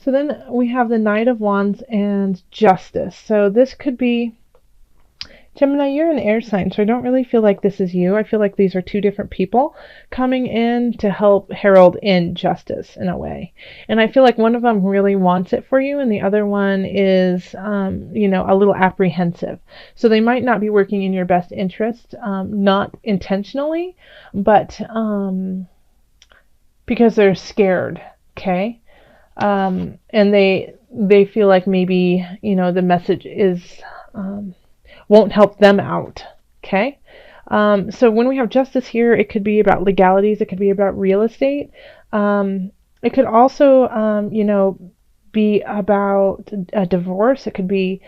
So then we have the Knight of Wands and Justice. So this could be, Gemini, you're an air sign, so I don't really feel like this is you. I feel like these are two different people coming in to help herald in justice in a way. And I feel like one of them really wants it for you, and the other one is, a little apprehensive. So they might not be working in your best interest, not intentionally, but because they're scared, okay? And they feel like maybe, the message is... won't help them out, okay? So when we have justice here, it could be about legalities. It could be about real estate. It could also, be about a divorce. It could be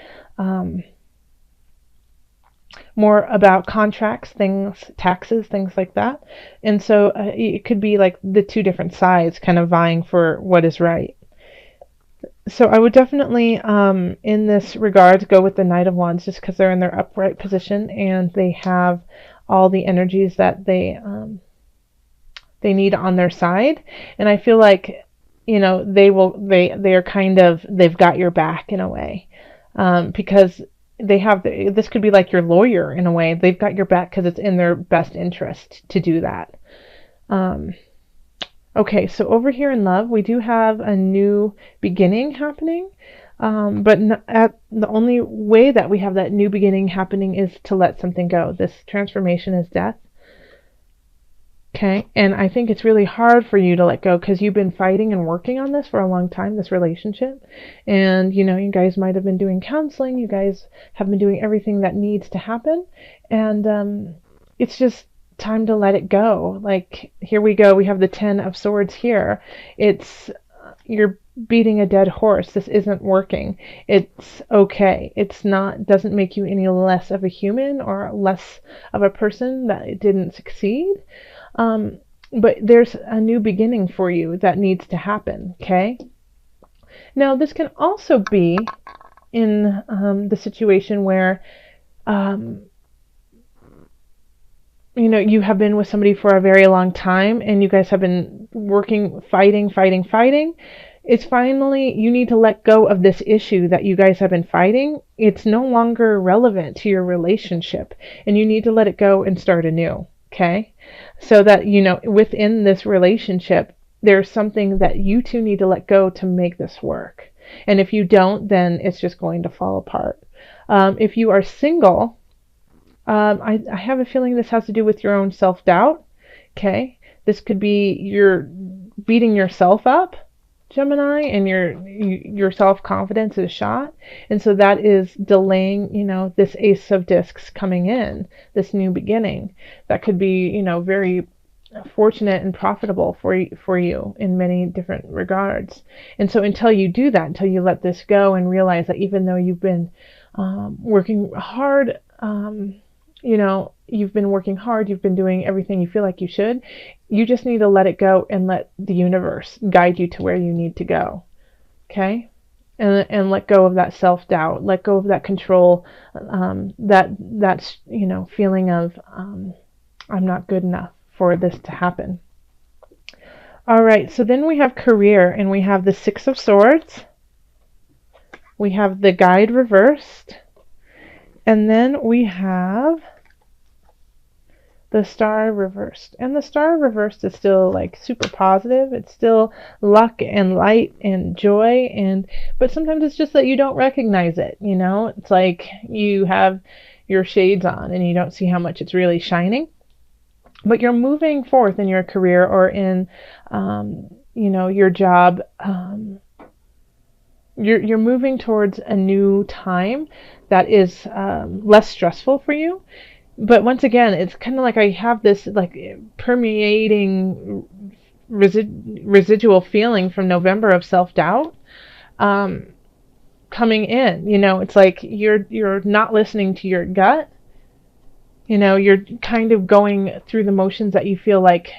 more about contracts, things, taxes, things like that. And so it could be like the two different sides kind of vying for what is right. So I would definitely, in this regard, go with the Knight of Wands just because they're in their upright position and they have all the energies that they need on their side. And I feel like, they're kind of, they've got your back in a way, because they have, this could be like your lawyer in a way. They've got your back because it's in their best interest to do that. Okay, so over here in love, we do have a new beginning happening, but the only way that we have that new beginning happening is to let something go. This transformation is death. Okay, and I think it's really hard for you to let go because you've been fighting and working on this for a long time, this relationship. And, you guys might have been doing counseling. You guys have been doing everything that needs to happen. And it's just time to let it go. Like, here we go. We have the 10 of Swords here. You're beating a dead horse. This isn't working. It's okay. It's not, doesn't make you any less of a human or less of a person that it didn't succeed. But there's a new beginning for you that needs to happen. Okay. Now this can also be in the situation where you have been with somebody for a very long time and you guys have been working, fighting. It's finally, you need to let go of this issue that you guys have been fighting. It's no longer relevant to your relationship and you need to let it go and start anew. Okay. So that, within this relationship, there's something that you two need to let go to make this work. And if you don't, then it's just going to fall apart. If you are single, I have a feeling this has to do with your own self-doubt. Okay. This could be you're beating yourself up, Gemini, and your self-confidence is shot. And so that is delaying, this Ace of Discs coming in, this new beginning. That could be, very fortunate and profitable for you in many different regards. And so until you do that, until you let this go and realize that even though you've been working hard, you've been working hard, you've been doing everything you feel like you should, you just need to let it go and let the universe guide you to where you need to go. Okay? And let go of that self-doubt, let go of that control, that's feeling of I'm not good enough for this to happen. All right, so then we have career, and we have the 6 of Swords. We have the Guide reversed. And then we have the Star reversed. And the Star reversed is still like super positive. It's still luck and light and joy. But sometimes it's just that you don't recognize it. It's like you have your shades on and you don't see how much it's really shining. But you're moving forth in your career or in, your job. You're moving towards a new time that is less stressful for you. But once again, it's kind of like I have this like permeating residual feeling from November of self-doubt coming in. It's like you're not listening to your gut. You're kind of going through the motions that you feel like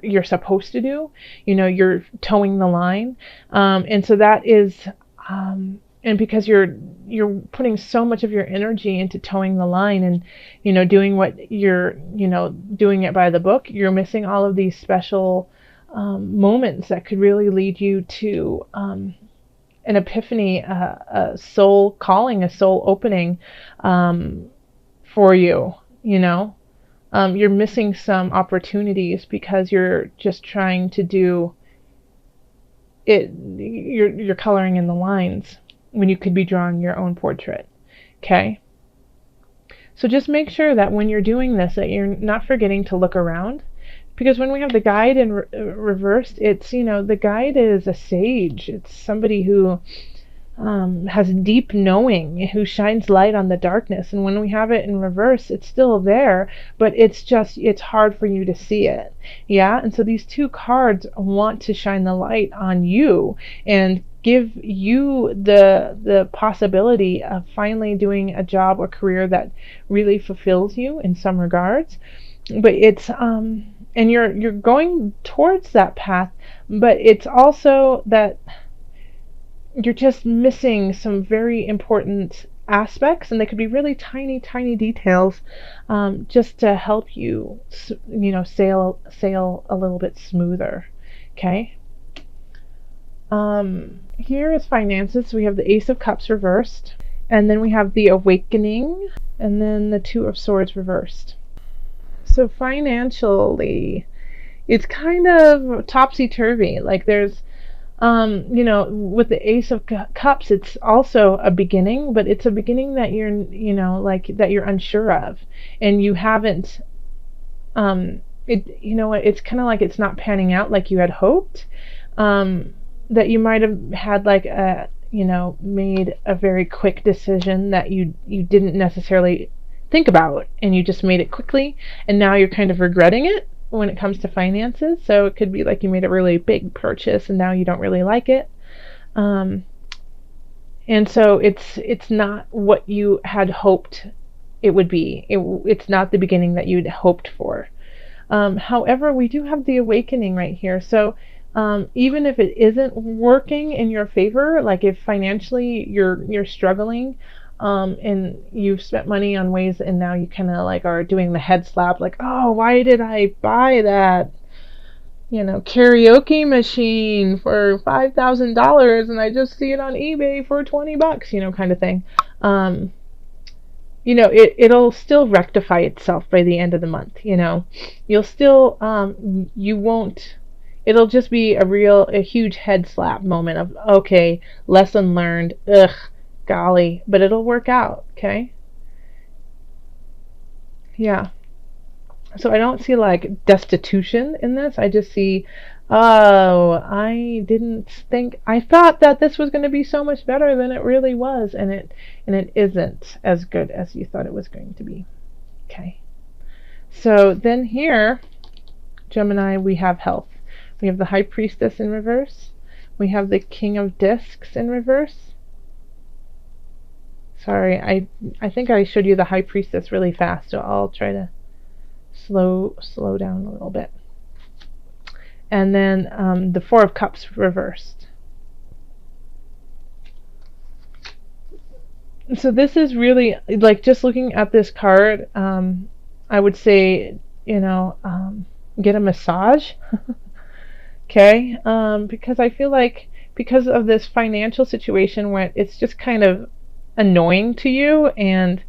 you're supposed to do. You're towing the line. And so that is... and because you're putting so much of your energy into towing the line and, doing what you're, doing it by the book, you're missing all of these special moments that could really lead you to an epiphany, a soul calling, a soul opening for you, you know. You're missing some opportunities because you're just trying to do it. You're coloring in the lines when you could be drawing your own portrait. Okay. So just make sure that when you're doing this, that you're not forgetting to look around. Because when we have the guide in reversed, it's, you know, the guide is a sage. It's somebody who has deep knowing, who shines light on the darkness. And when we have it in reverse, it's still there, but it's hard for you to see it. Yeah. And so these two cards want to shine the light on you and give you the possibility of finally doing a job or career that really fulfills you in some regards. But it's and you're going towards that path, but it's also that you're just missing some very important aspects, and they could be really tiny, tiny details, just to help you, you know, sail a little bit smoother. Okay. Here is finances. So we have the Ace of Cups reversed, and then we have the Awakening, and then the Two of Swords reversed. So financially, it's kind of topsy-turvy. Like there's you know, with the Ace of Cups, it's also a beginning, but it's a beginning that you're, you know, like that you're unsure of, and you haven't, you know what, it's kind of like it's not panning out like you had hoped, that you might have had like a, you know, made a very quick decision that you didn't necessarily think about, and you just made it quickly, and now you're kind of regretting it when it comes to finances. So it could be like you made a really big purchase and now you don't really like it, and so it's not what you had hoped it would be. It's not the beginning that you'd hoped for. However, we do have the Awakening right here. So even if it isn't working in your favor, like if financially you're struggling, and you've spent money on ways, and now you kind of like are doing the head slap, like, oh, why did I buy that, you know, karaoke machine for $5,000 and I just see it on eBay for $20, you know, kind of thing. You know, it'll still rectify itself by the end of the month. You know, you'll still you won't. It'll just be a huge head slap moment of, okay, lesson learned. Ugh. Golly, but it'll work out. Okay. Yeah. So I don't see like destitution in this. I just see, oh, I thought that this was going to be so much better than it really was, and it isn't as good as you thought it was going to be. Okay. So then here, Gemini, we have health. We have the High Priestess in reverse. We have the King of Discs in reverse. Sorry, I think I showed you the High Priestess really fast, so I'll try to slow down a little bit. And then the Four of Cups reversed. So this is really, like, just looking at this card, I would say, you know, get a massage. Okay? Because I feel like because of this financial situation where it's just kind of annoying to you, and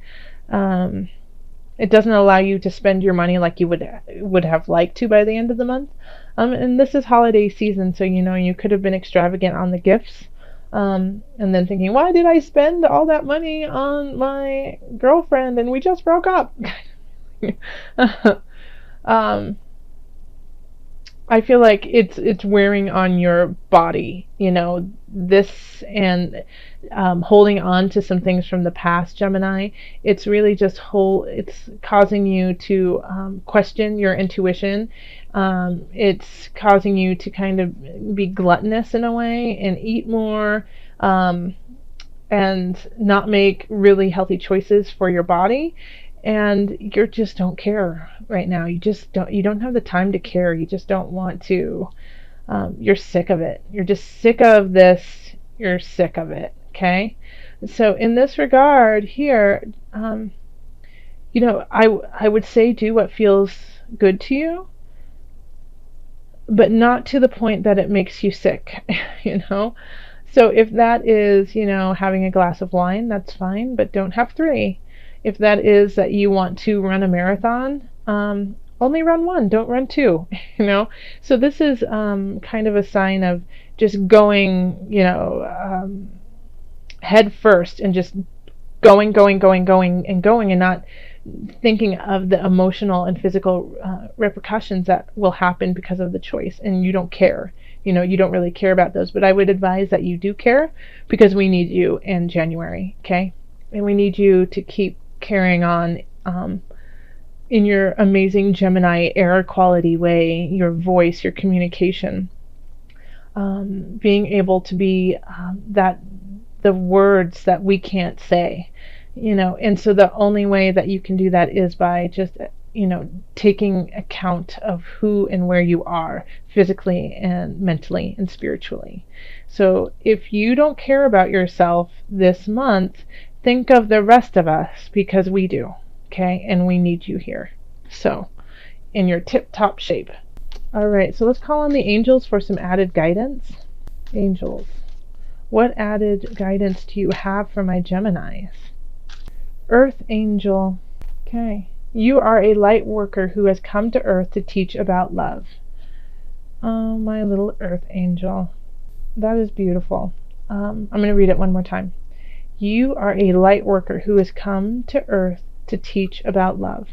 it doesn't allow you to spend your money like you would have liked to by the end of the month. And this is holiday season, so you know you could have been extravagant on the gifts, and then thinking, why did I spend all that money on my girlfriend and we just broke up? I feel like it's wearing on your body, you know, this, and holding on to some things from the past, Gemini. It's really just it's causing you to question your intuition. It's causing you to kind of be gluttonous in a way and eat more, and not make really healthy choices for your body. And you just don't care right now. You don't have the time to care. You just don't want to. You're sick of it. You're just sick of this. You're sick of it. Okay. So in this regard here, you know, I would say do what feels good to you, but not to the point that it makes you sick. You know. So if that is, having a glass of wine, that's fine, but don't have three. If that is that you want to run a marathon, only run one, don't run two, So this is kind of a sign of just going, head first and just going, and not thinking of the emotional and physical repercussions that will happen because of the choice, and you don't care. You don't really care about those, but I would advise that you do care, because we need you in January, okay? And we need you to keep carrying on in your amazing Gemini air quality way, your voice, your communication, being able to be the words that we can't say, and so the only way that you can do that is by just, taking account of who and where you are physically and mentally and spiritually. So if you don't care about yourself this month, think of the rest of us, because we do, okay? And we need you here. So, in your tip-top shape. All right, so let's call on the angels for some added guidance. Angels, what added guidance do you have for my Geminis? Earth angel. Okay. You are a light worker who has come to Earth to teach about love. Oh, my little Earth angel. That is beautiful. I'm going to read it one more time. You are a light worker who has come to Earth to teach about love.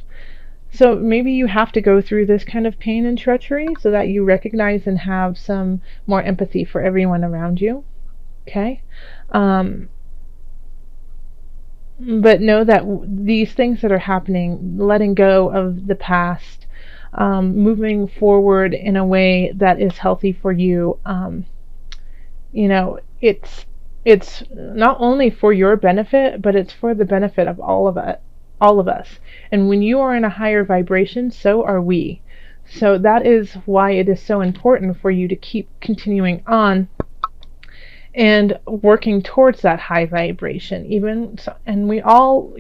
So maybe you have to go through this kind of pain and treachery so that you recognize and have some more empathy for everyone around you. Okay? But know that these things that are happening, letting go of the past, moving forward in a way that is healthy for you, it's not only for your benefit, but it's for the benefit of all of us. And when you are in a higher vibration, so are we. So that is why it is so important for you to keep continuing on and working towards that high vibration. And we all,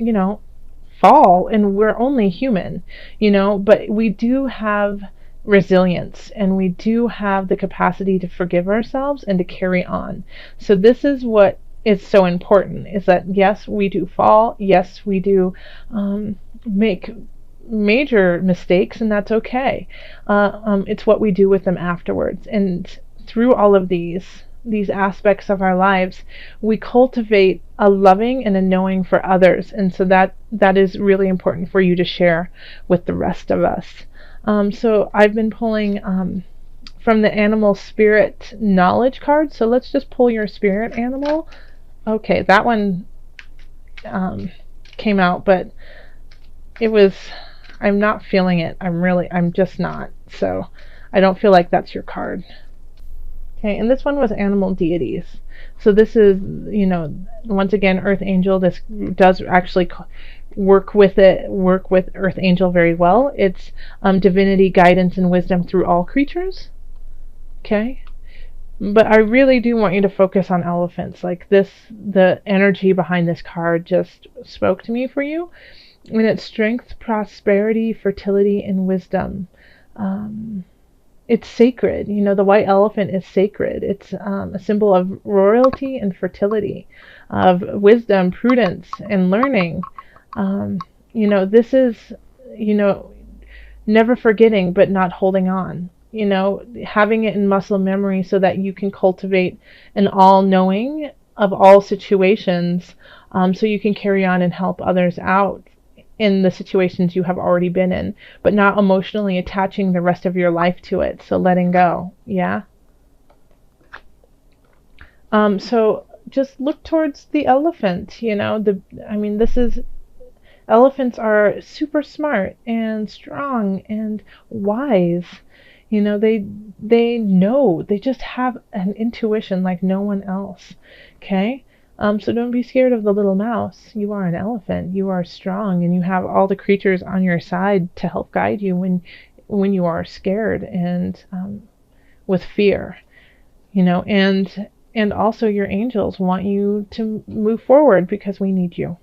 fall, and we're only human, but we do have resilience, and we do have the capacity to forgive ourselves and to carry on. So this is what is so important, is that yes, we do fall, yes, we do make major mistakes, and that's okay. It's what we do with them afterwards. And through all of these aspects of our lives, we cultivate a loving and a knowing for others, and so that is really important for you to share with the rest of us. So I've been pulling from the animal spirit knowledge card, so let's just pull your spirit animal. Okay, that one came out, but I'm not feeling it. I'm just not. So I don't feel like that's your card. Okay, and this one was animal deities. So this is, once again, Earth Angel. This does actually work with Earth Angel very well. It's divinity, guidance, and wisdom through all creatures. Okay? But I really do want you to focus on elephants. Like this, the energy behind this card just spoke to me for you. And it's strength, prosperity, fertility, and wisdom. It's sacred. The white elephant is sacred. It's a symbol of royalty and fertility, of wisdom, prudence, and learning. This is, never forgetting but not holding on. Having it in muscle memory so that you can cultivate an all-knowing of all situations, so you can carry on and help others out in the situations you have already been in, but not emotionally attaching the rest of your life to it. So letting go. Yeah. So just look towards the elephant. Elephants are super smart and strong and wise. They know. They just have an intuition like no one else. Okay. So don't be scared of the little mouse. You are an elephant. You are strong, and you have all the creatures on your side to help guide you when you are scared and with fear. And also your angels want you to move forward because we need you.